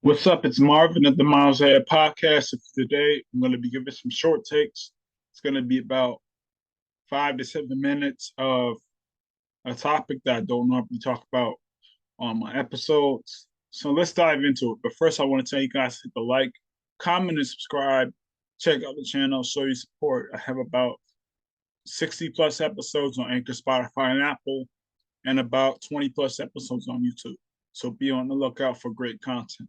What's up? It's Marvin at the Miles Ahead Podcast. Today, I'm going to be giving some short takes. It's going to be about 5 to 7 minutes of a topic that I don't normally talk about on my episodes. So let's dive into it. But first, I want to tell you guys to hit the like, comment, and subscribe. Check out the channel, show your support. I have about 60 plus episodes on Anchor, Spotify, and Apple, and about 20 plus episodes on YouTube. So be on the lookout for great content.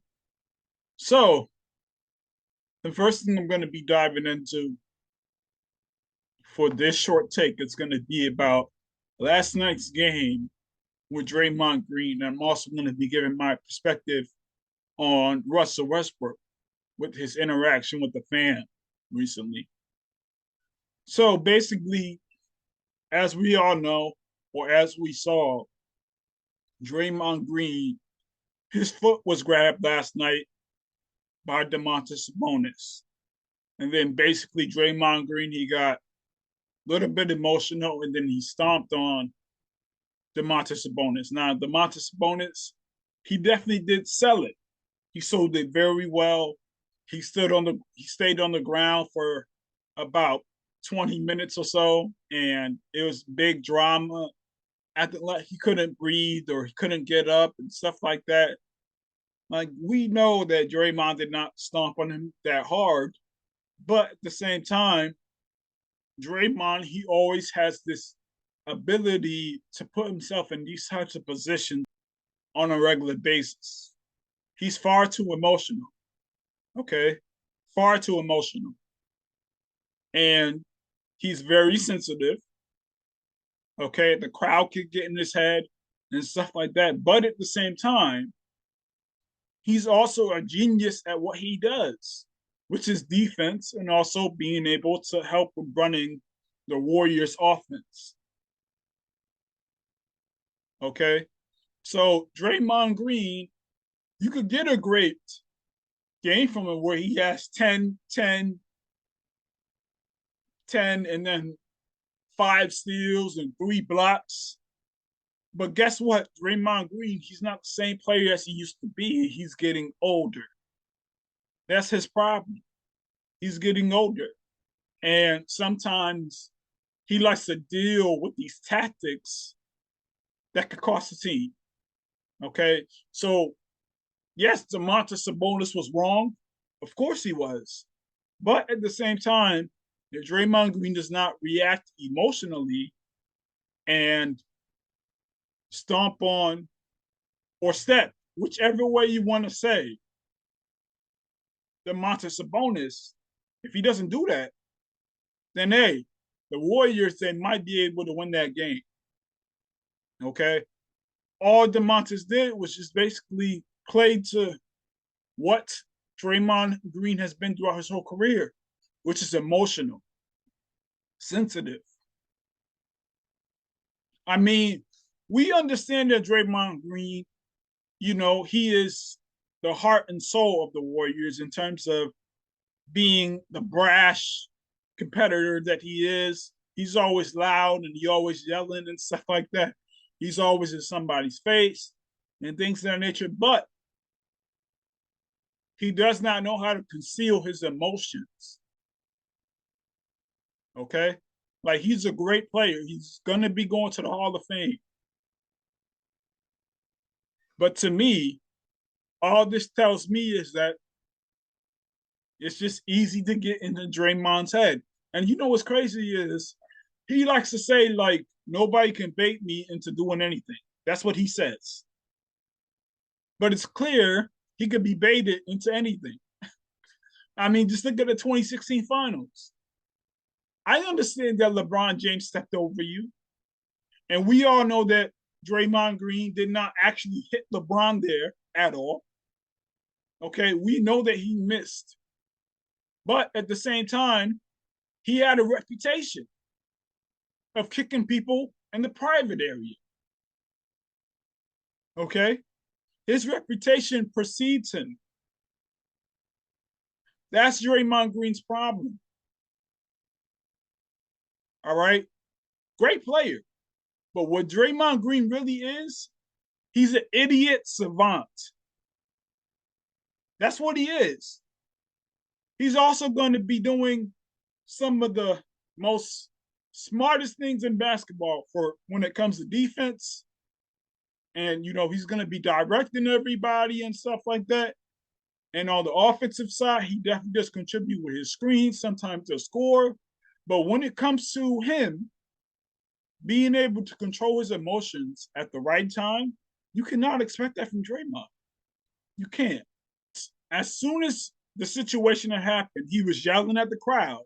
So, the first thing I'm going to be diving into for this short take is going to be about last night's game with Draymond Green. I'm also going to be giving my perspective on Russell Westbrook with his interaction with the fan recently. So basically, as we all know, or as we saw, Draymond Green, his foot was grabbed last night by Domantas Sabonis. And then basically Draymond Green, he got a little bit emotional and then he stomped on Domantas Sabonis. Now, Domantas Sabonis, he definitely did sell it. He sold it very well. He stayed on the ground for about 20 minutes or so, and it was big drama. He couldn't breathe or he couldn't get up and stuff like that. Like, we know that Draymond did not stomp on him that hard, but at the same time, Draymond, he always has this ability to put himself in these types of positions on a regular basis. He's far too emotional. Okay. Far too emotional. And he's very sensitive. Okay. The crowd could get in his head and stuff like that. But at the same time, he's also a genius at what he does, which is defense and also being able to help with running the Warriors offense. Okay. So Draymond Green, you could get a great game from him where he has 10, 10, 10, and then 5 steals and 3 blocks. But guess what? Draymond Green, he's not the same player as he used to be. He's getting older. That's his problem. He's getting older. And sometimes he likes to deal with these tactics that could cost the team. Okay. So, yes, Domantas Sabonis was wrong. Of course he was. But at the same time, if Draymond Green does not react emotionally and stomp on or step, whichever way you want to say, Domantas Sabonis, if he doesn't do that, then hey, the Warriors they might be able to win that game. Okay, all Domantas did was just basically play to what Draymond Green has been throughout his whole career, which is emotional, sensitive. I mean, we understand that Draymond Green, he is the heart and soul of the Warriors in terms of being the brash competitor that he is. He's always loud and he always yelling and stuff like that. He's always in somebody's face and things of that nature. But he does not know how to conceal his emotions. Okay? Like he's a great player. He's gonna be going to the Hall of Fame. But to me, all this tells me is that it's just easy to get into Draymond's head. And you know what's crazy is he likes to say, like, nobody can bait me into doing anything. That's what he says. But it's clear he could be baited into anything. I mean, just look at the 2016 finals. I understand that LeBron James stepped over you. And we all know that Draymond Green did not actually hit LeBron there at all. Okay, we know that he missed. But at the same time, he had a reputation of kicking people in the private area. Okay? His reputation precedes him. That's Draymond Green's problem. All right? Great player. But what Draymond Green really is, he's an idiot savant. That's what he is. He's also going to be doing some of the most smartest things in basketball for when it comes to defense. And, he's going to be directing everybody and stuff like that. And on the offensive side, he definitely does contribute with his screens, sometimes to score. But when it comes to him being able to control his emotions at the right time, you cannot expect that from Draymond. You can't. As soon as the situation had happened, he was yelling at the crowd.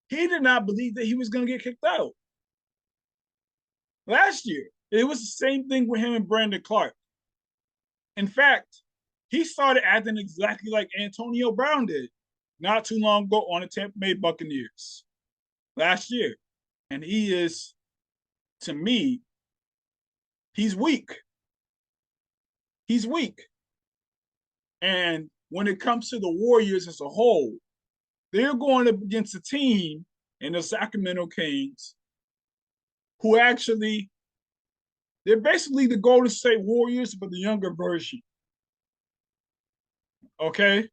He did not believe that he was going to get kicked out. Last year, it was the same thing with him and Brandon Clark. In fact, he started acting exactly like Antonio Brown did not too long ago on the Tampa Bay Buccaneers last year. And he is, to me, he's weak. He's weak. And when it comes to the Warriors as a whole, they're going up against a team in the Sacramento Kings who actually, they're basically the Golden State Warriors, but the younger version. Okay?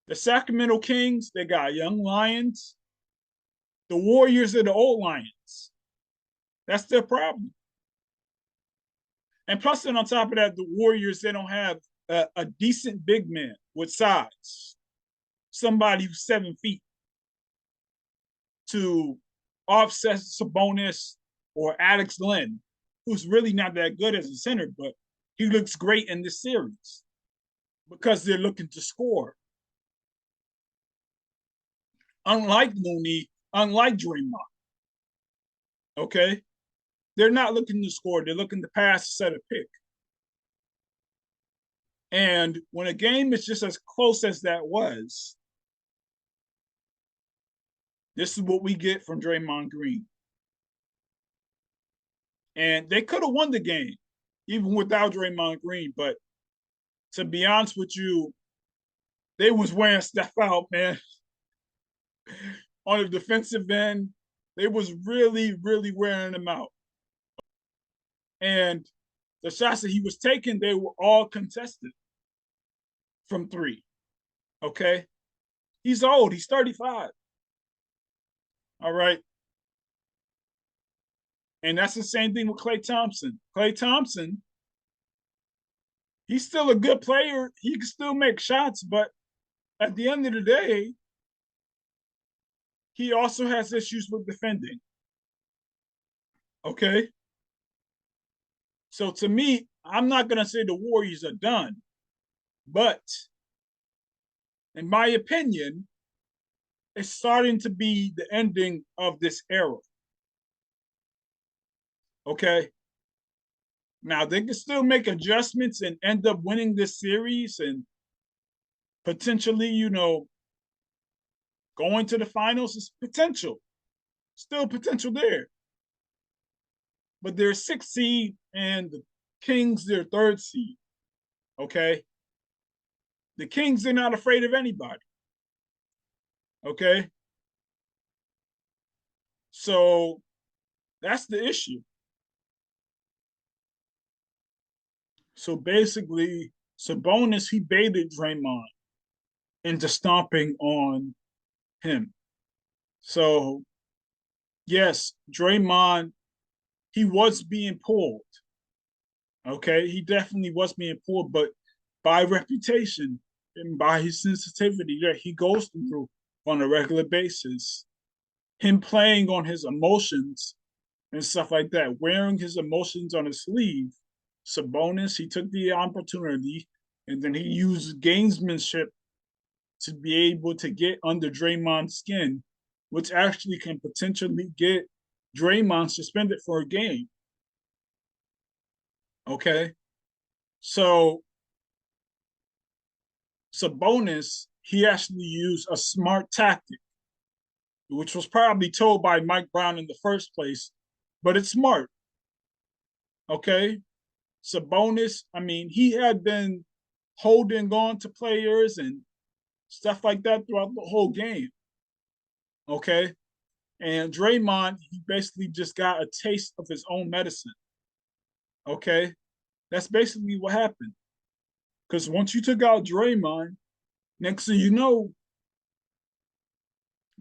The Sacramento Kings, they got young Lions. The Warriors are the old Lions. That's their problem. And plus, then on top of that, the Warriors, they don't have a decent big man with size. Somebody who's 7 feet to offset Sabonis or Alex Len, who's really not that good as a center, but he looks great in this series because they're looking to score. Unlike Looney, unlike Draymond, okay? They're not looking to score. They're looking to pass, set a pick. And when a game is just as close as that was, this is what we get from Draymond Green. And they could have won the game, even without Draymond Green. But to be honest with you, they was wearing stuff out, man. On the defensive end, they was really, really wearing them out. And the shots that he was taking, they were all contested from three. Okay? He's old. He's 35. All right? And that's the same thing with Klay Thompson. Klay Thompson, he's still a good player. He can still make shots, but at the end of the day, he also has issues with defending. Okay? So to me, I'm not going to say the Warriors are done, but in my opinion, it's starting to be the ending of this era. Okay? Now, they can still make adjustments and end up winning this series and potentially, going to the finals is potential. Still potential there. But they're 6th seed and the Kings, they're 3rd seed. Okay? The Kings are not afraid of anybody. Okay? So that's the issue. So basically, Sabonis, he baited Draymond into stomping on him. So, yes, Draymond, he was being pulled. Okay, he definitely was being pulled, but by reputation and by his sensitivity that he goes through on a regular basis, him playing on his emotions and stuff like that, wearing his emotions on his sleeve, Sabonis, he took the opportunity and then he used gamesmanship to be able to get under Draymond's skin, which actually can potentially get Draymond suspended for a game. Okay? So Sabonis, he actually used a smart tactic, which was probably told by Mike Brown in the first place, but it's smart. Okay? Sabonis, I mean, he had been holding on to players and stuff like that throughout the whole game. Okay? And Draymond, he basically just got a taste of his own medicine. Okay? That's basically what happened. Because once you took out Draymond, next thing you know,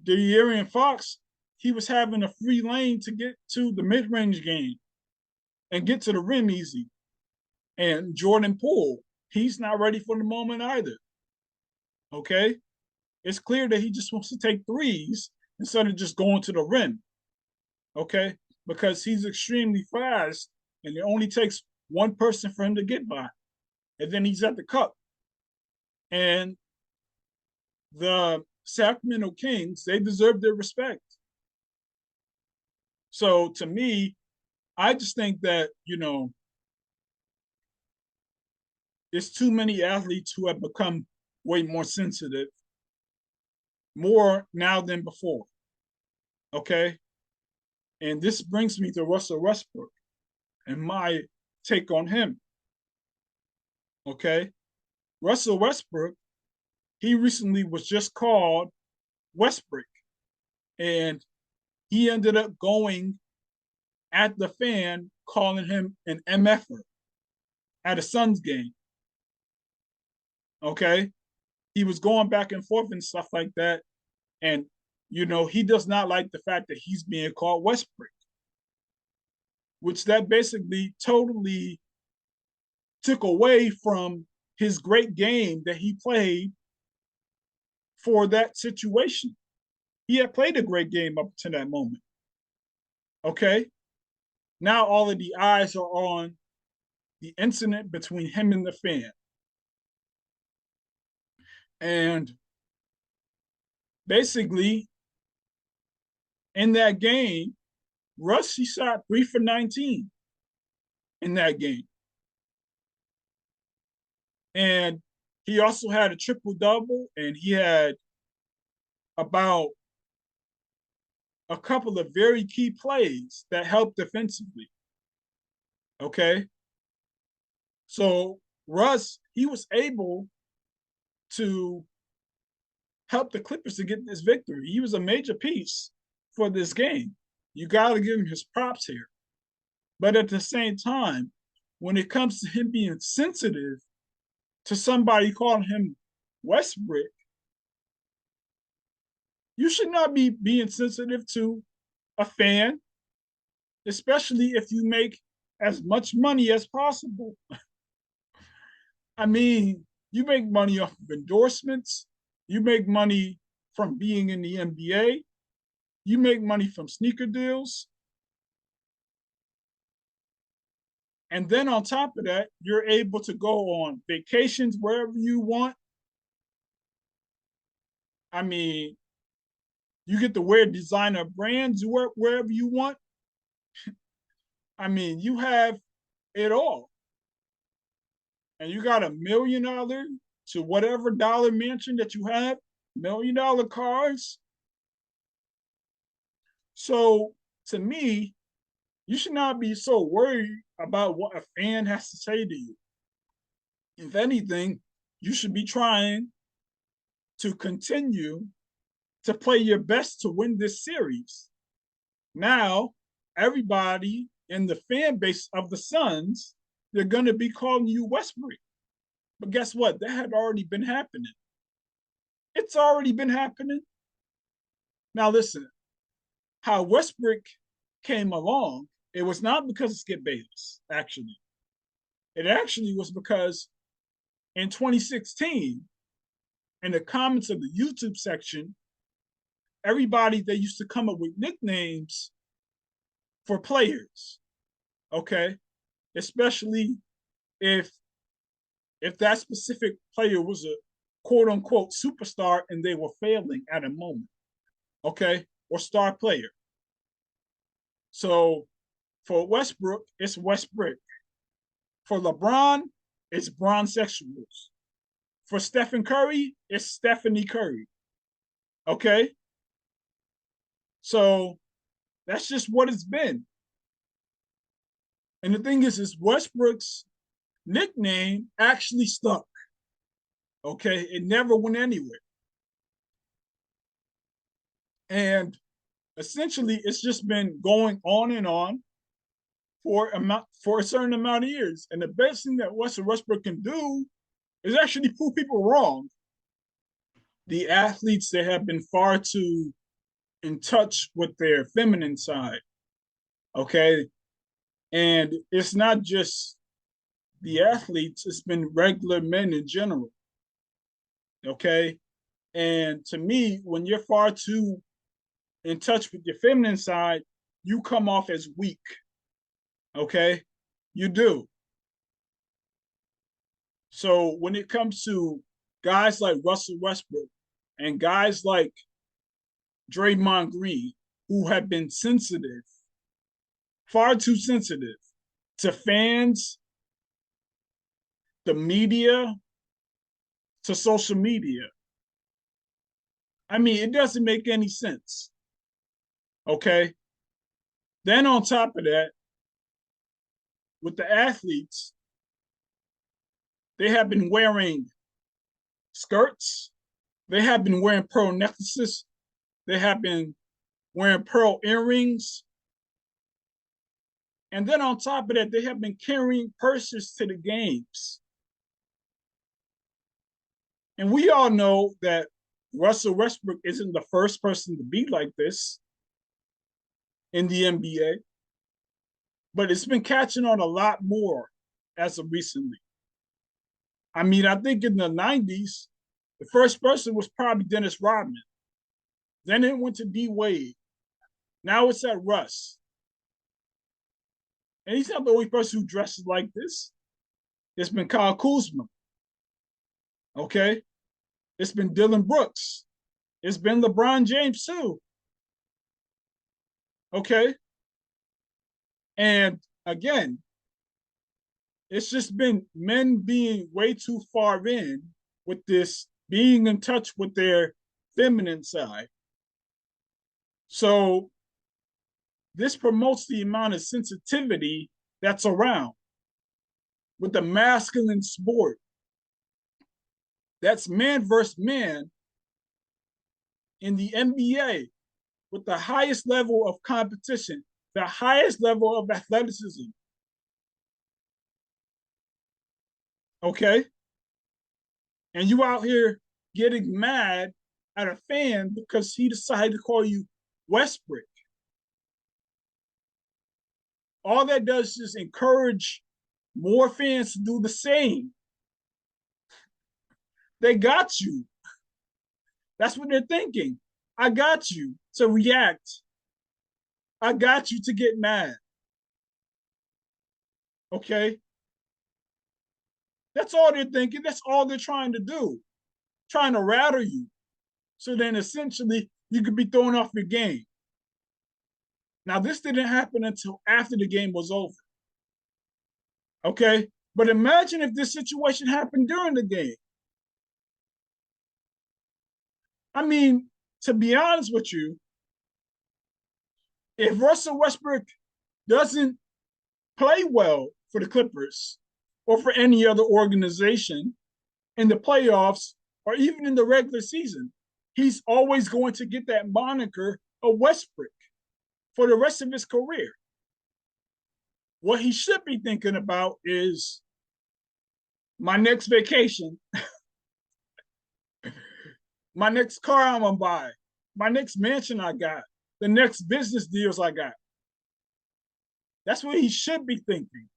De'Aaron Fox, he was having a free lane to get to the mid-range game and get to the rim easy. And Jordan Poole, he's not ready for the moment either. Okay? It's clear that he just wants to take threes instead of just going to the rim. Okay? Because he's extremely fast and it only takes one person for him to get by. And then he's at the cup. And the Sacramento Kings, they deserve their respect. So to me, I just think that, there's too many athletes who have become way more sensitive, more now than before. Okay? And this brings me to Russell Westbrook and my take on him. Okay? Russell Westbrook, he recently was just called Westbrook. And he ended up going at the fan, calling him an MFer at a Suns game. Okay? He was going back and forth and stuff like that. And, he does not like the fact that he's being called Westbrook, which that basically totally took away from his great game that he played for that situation. He had played a great game up to that moment. Okay? Now all of the eyes are on the incident between him and the fan. And basically, in that game, Russ, he shot 3 for 19 in that game. And he also had a triple-double, and he had about a couple of very key plays that helped defensively. Okay? So Russ, he was able to help the Clippers to get this victory. He was a major piece for this game. You got to give him his props here. But at the same time, when it comes to him being sensitive to somebody calling him Westbrook, you should not be being sensitive to a fan, especially if you make as much money as possible. I mean, you make money off of endorsements, you make money from being in the NBA, you make money from sneaker deals. And then on top of that, you're able to go on vacations wherever you want. I mean, you get to wear designer brands wherever you want. I mean, you have it all. And you got $1 million to whatever dollar mansion that you have, $1 million cars. So to me, you should not be so worried about what a fan has to say to you. If anything, you should be trying to continue to play your best to win this series. Now, everybody in the fan base of the Suns, they're going to be calling you Westbrook. But guess what? That had already been happening. It's already been happening. Now, listen, how Westbrook came along, it was not because of Skip Bayless, actually. It actually was because in 2016, in the comments of the YouTube section, everybody, they used to come up with nicknames for players, okay? Especially if that specific player was a quote unquote superstar and they were failing at a moment, okay? Or star player. So for Westbrook, it's Westbrook. For LeBron, it's Bron Sexuals. For Stephen Curry, it's Stephanie Curry. Okay? So that's just what it's been. And the thing is Westbrook's nickname actually stuck. Okay? It never went anywhere. And essentially, it's just been going on and on. for a certain amount of years. And the best thing that Russell Westbrook can do is actually prove people wrong. The athletes that have been far too in touch with their feminine side. Okay. And it's not just the athletes, it's been regular men in general. Okay. And to me, when you're far too in touch with your feminine side, you come off as weak. Okay. You do. So when it comes to guys like Russell Westbrook and guys like Draymond Green, who have been sensitive, far too sensitive to fans, the media, to social media. I mean, it doesn't make any sense. Okay. Then on top of that, with the athletes, they have been wearing skirts, they have been wearing pearl necklaces, they have been wearing pearl earrings. And then on top of that, they have been carrying purses to the games. And we all know that Russell Westbrook isn't the first person to be like this in the NBA, but it's been catching on a lot more as of recently. I mean, I think in the 90s, the first person was probably Dennis Rodman. Then it went to D Wade. Now it's at Russ. And he's not the only person who dresses like this. It's been Kyle Kuzma. Okay. It's been Dylan Brooks. It's been LeBron James too. Okay. And again, it's just been men being way too far in with this, being in touch with their feminine side. So this promotes the amount of sensitivity that's around with the masculine sport. That's man versus man in the NBA with the highest level of competition, the highest level of athleticism. Okay? And you out here getting mad at a fan because he decided to call you Westbrook. All that does is encourage more fans to do the same. They got you. That's what they're thinking. I got you to react. I got you to get mad. Okay? That's all they're thinking. That's all they're trying to do. Trying to rattle you. So then essentially you could be thrown off your game. Now, this didn't happen until after the game was over. Okay? But imagine if this situation happened during the game. I mean, to be honest with you, if Russell Westbrook doesn't play well for the Clippers or for any other organization in the playoffs or even in the regular season, he's always going to get that moniker of Westbrook for the rest of his career. What he should be thinking about is my next vacation, my next car I'm gonna buy, my next mansion I got, the next business deals I got. That's what he should be thinking.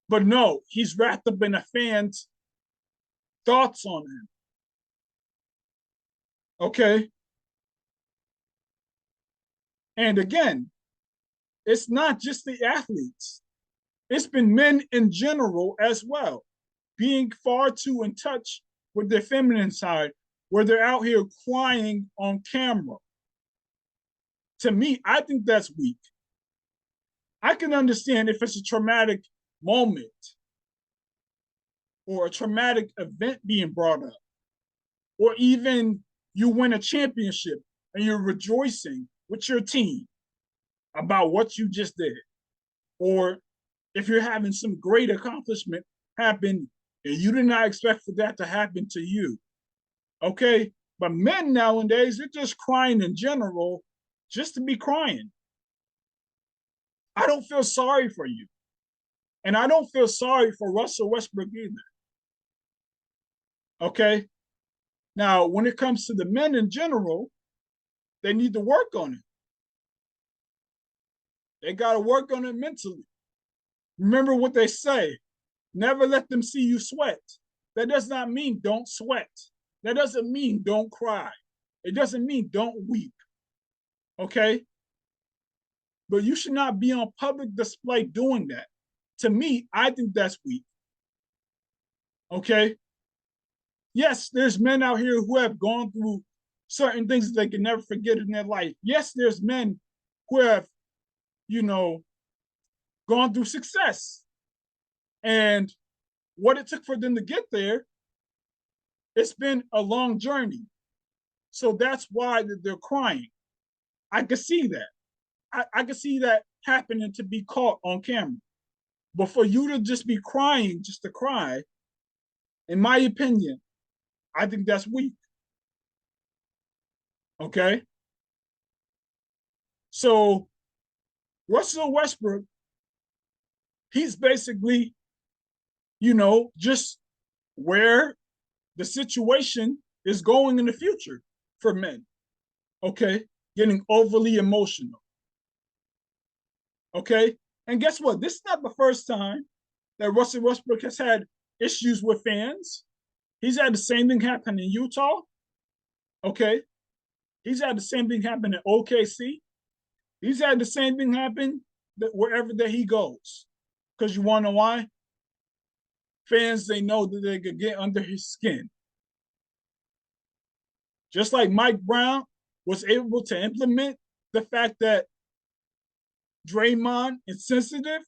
But no, he's wrapped up in a fan's thoughts on him. Okay. And again, it's not just the athletes, it's been men in general as well, being far too in touch with their feminine side, where they're out here crying on camera. To me, I think that's weak. I can understand if it's a traumatic moment or a traumatic event being brought up, or even you win a championship and you're rejoicing with your team about what you just did, or if you're having some great accomplishment happen and you did not expect for that to happen to you. Okay? But men nowadays, they're just crying in general just to be crying. I don't feel sorry for you. And I don't feel sorry for Russell Westbrook either. Okay? Now, when it comes to the men in general, they need to work on it. They got to work on it mentally. Remember what they say, never let them see you sweat. That does not mean don't sweat. That doesn't mean don't cry. It doesn't mean don't weep. Okay? But you should not be on public display doing that. To me, I think that's weak. Okay? Yes, there's men out here who have gone through certain things that they can never forget in their life. Yes, there's men who have, you know, gone through success. And what it took for them to get there, it's been a long journey. So that's why they're crying. I could see that. I could see that happening to be caught on camera. But for you to just be crying just to cry, in my opinion, I think that's weak. Okay? So Russell Westbrook, he's basically, just where the situation is going in the future for men. Okay? Getting overly emotional. Okay? And guess what? This is not the first time that Russell Westbrook has had issues with fans. He's had the same thing happen in Utah. Okay? He's had the same thing happen in OKC. He's had the same thing happen wherever that he goes. Because you want to know why? Fans, they know that they could get under his skin. Just like Mike Brown was able to implement the fact that Draymond is sensitive,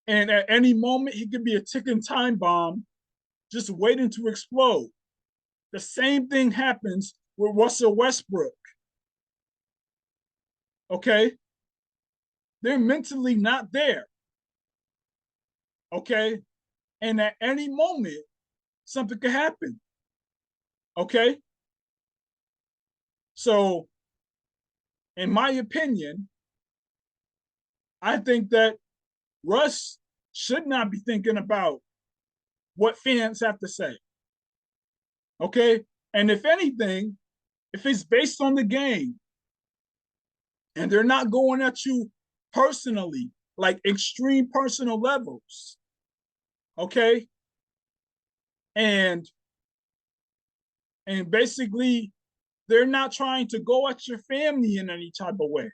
and at any moment he could be a ticking time bomb just waiting to explode. The same thing happens with Russell Westbrook. Okay? They're mentally not there. Okay? And at any moment, something could happen. Okay? So, in my opinion, I think that Russ should not be thinking about what fans have to say. Okay? And if anything, if it's based on the game and they're not going at you personally, like extreme personal levels, okay? And basically they're not trying to go at your family in any type of way.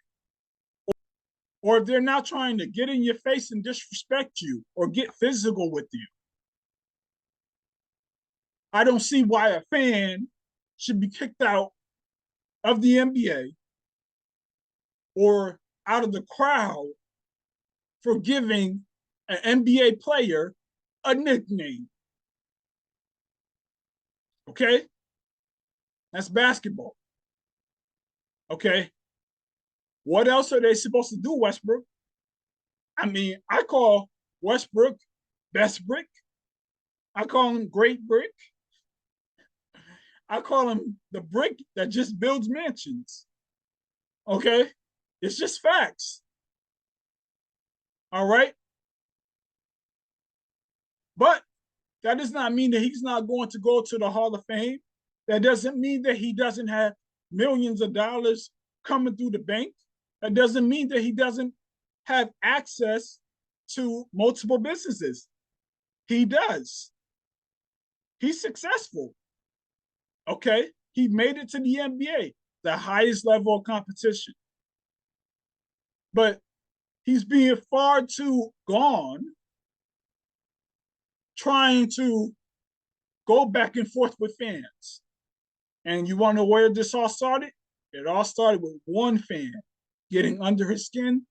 Or if they're not trying to get in your face and disrespect you or get physical with you, I don't see why a fan should be kicked out of the NBA or out of the crowd for giving an NBA player a nickname. Okay? That's basketball. Okay? What else are they supposed to do, Westbrook? I mean, I call Westbrook Best Brick. I call him Great Brick. I call him the brick that just builds mansions. Okay? It's just facts. All right? But that does not mean that he's not going to go to the Hall of Fame. That doesn't mean that he doesn't have millions of dollars coming through the bank. That doesn't mean that he doesn't have access to multiple businesses. He does. He's successful. Okay? He made it to the NBA, the highest level of competition. But he's being far too gone trying to go back and forth with fans. And you want to know where this all started? It all started with one fan getting under his skin.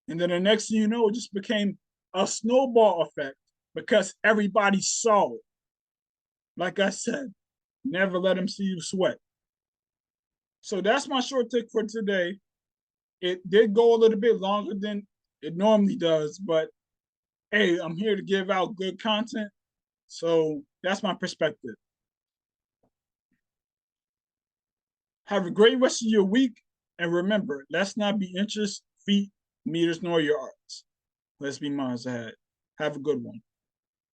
And then the next thing you know, it just became a snowball effect because everybody saw it. Like I said, never let him see you sweat. So that's my short take for today. It did go a little bit longer than it normally does, but hey, I'm here to give out good content. So that's my perspective. Have a great rest of your week. And remember, let's not be inches, feet, meters nor yards. Let's be miles ahead. Have a good one.